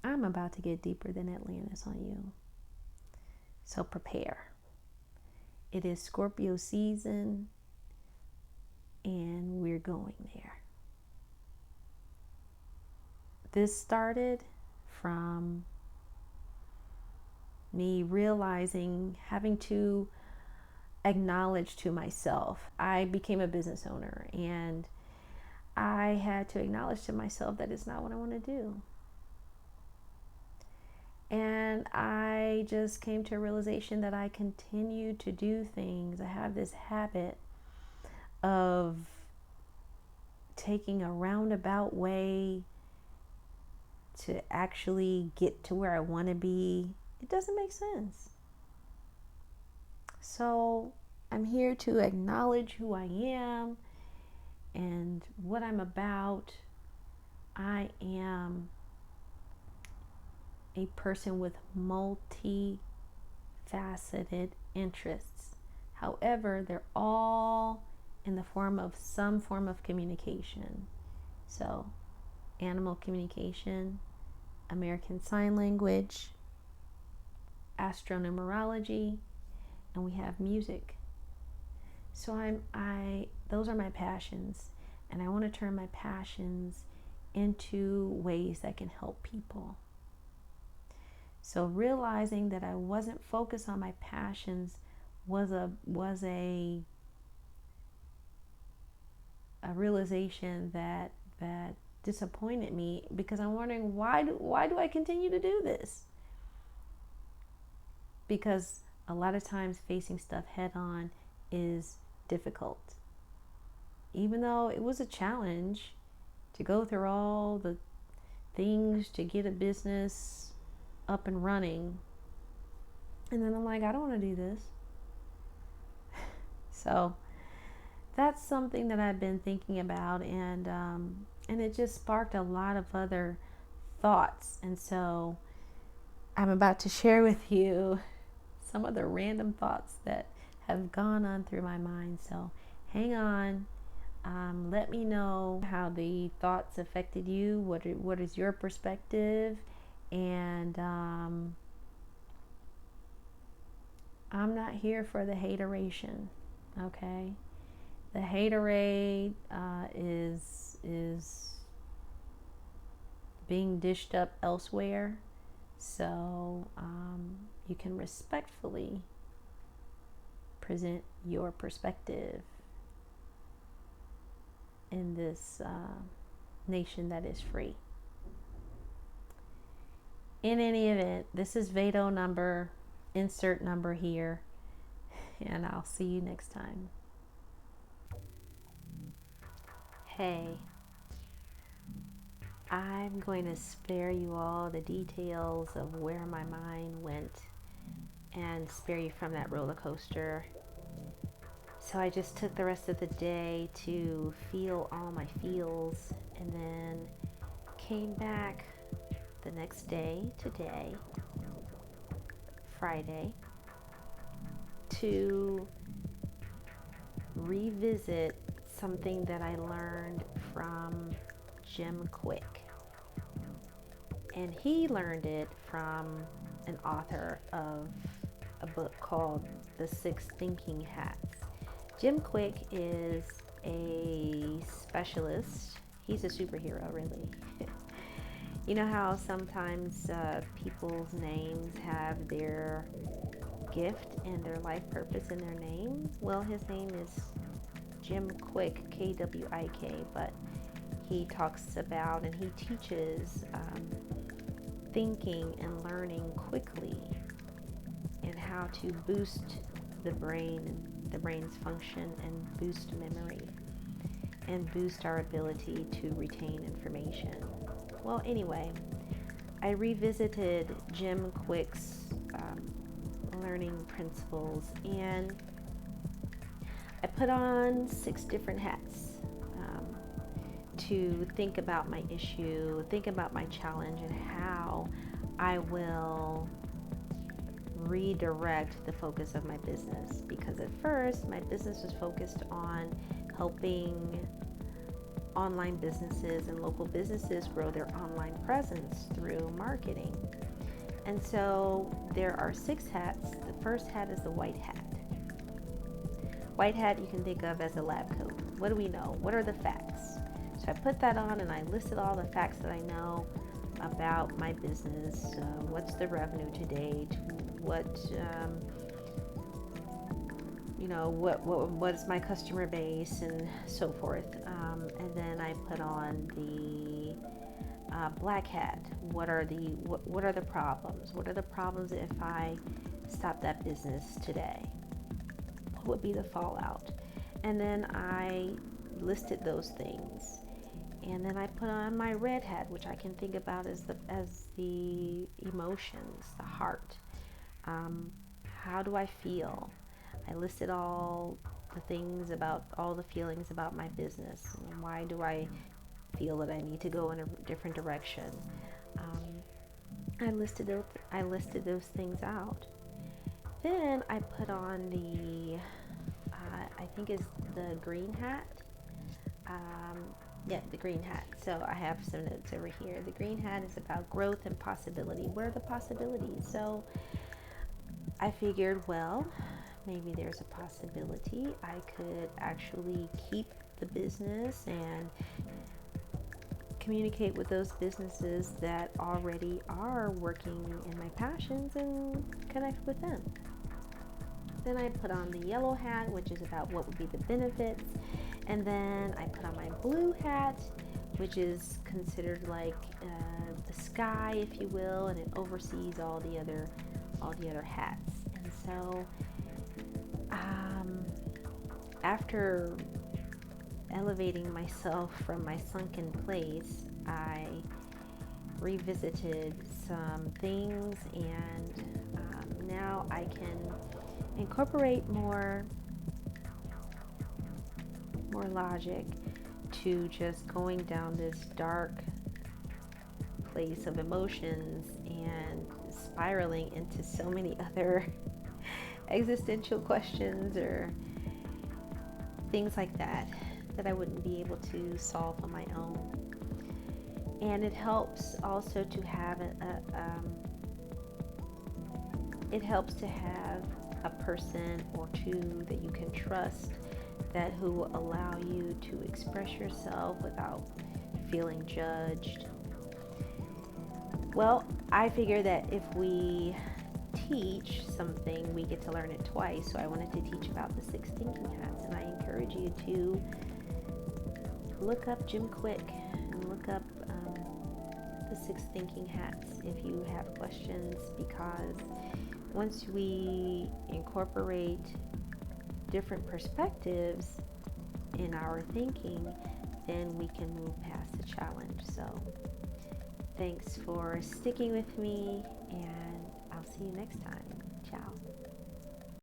I'm about to get deeper than Atlantis on you. So prepare. It is Scorpio season, and we're going there. This started from me realizing, having to acknowledge to myself. I became a business owner, and I had to acknowledge to myself that it's not what I want to do. And I just came to a realization that I continue to do things. I have this habit of taking a roundabout way to actually get to where I want to be. It doesn't make sense. So I'm here to acknowledge who I am and what I'm about. I am a person with multifaceted interests. However, they're all in the form of some form of communication. So, animal communication, American Sign Language, astronumerology, and we have music. So those are my passions, and I want to turn my passions into ways that can help people. So realizing that I wasn't focused on my passions was a realization that disappointed me, because I'm wondering, why do I continue to do this? Because a lot of times facing stuff head on is difficult. Even though it was a challenge to go through all the things to get a business up and running, and then I'm like, I don't want to do this. So that's something that I've been thinking about, and it just sparked a lot of other thoughts. And so I'm about to share with you some of the random thoughts that have gone on through my mind. So hang on. Let me know how the thoughts affected you. What is your perspective? And I'm not here for the hateration, okay? The haterade is being dished up elsewhere, so you can respectfully present your perspective in this nation that is free. In any event, this is VAEDO number, insert number here, and I'll see you next time. Hey, I'm going to spare you all the details of where my mind went and spare you from that roller coaster. So I just took the rest of the day to feel all my feels, and then came back the next day, today, Friday, to revisit something that I learned from Jim Kwik. And he learned it from an author of a book called The Six Thinking Hats. Jim Kwik is a specialist. He's a superhero, really. You know how sometimes people's names have their gift and their life purpose in their name? Well, his name is Jim Kwik, Kwik, but he talks about and he teaches thinking and learning quickly, and how to boost the brain's function, and boost memory, and boost our ability to retain information. Well, anyway, I revisited Jim Kwik's learning principles, and I put on 6 different hats to think about my issue, think about my challenge, and how I will redirect the focus of my business. Because at first my business was focused on helping online businesses and local businesses grow their online presence through marketing. And so there are 6 hats. The first hat is the white hat. White hat you can think of as a lab coat. What do we know? What are the facts? So I put that on and I listed all the facts that I know about my business. What's the revenue to date? What what is my customer base and so forth. And then I put on the black hat. What are the problems? What are the problems if I stop that business today? What would be the fallout? And then I listed those things. And then I put on my red hat, which I can think about as the emotions, the heart. How do I feel? I listed all the things about all the feelings about my business. And why do I feel that I need to go in a different direction? I listed those things out. Then I put on the I think is the green hat. The green hat. So I have some notes over here. The green hat is about growth and possibility. Where are the possibilities? So I figured, well, maybe there's a possibility I could actually keep the business and communicate with those businesses that already are working in my passions and connect with them. Then I put on the yellow hat, which is about what would be the benefits. And then I put on my blue hat, which is considered like the sky, if you will, and it oversees all the other hats. And so after elevating myself from my sunken place, I revisited some things, and now I can incorporate more logic to just going down this dark place of emotions and spiraling into so many other existential questions or things like that I wouldn't be able to solve on my own. And it helps also to have a person or two that you can trust, that who will allow you to express yourself without feeling judged. Well, I figure that if we teach something, we get to learn it twice. So I wanted to teach about the 6 thinking hats, and I encourage you to look up Jim Kwik and look up the 6 thinking hats if you have questions, because once we incorporate different perspectives in our thinking, then we can move past the challenge. So thanks for sticking with me, and I'll see you next time. Ciao.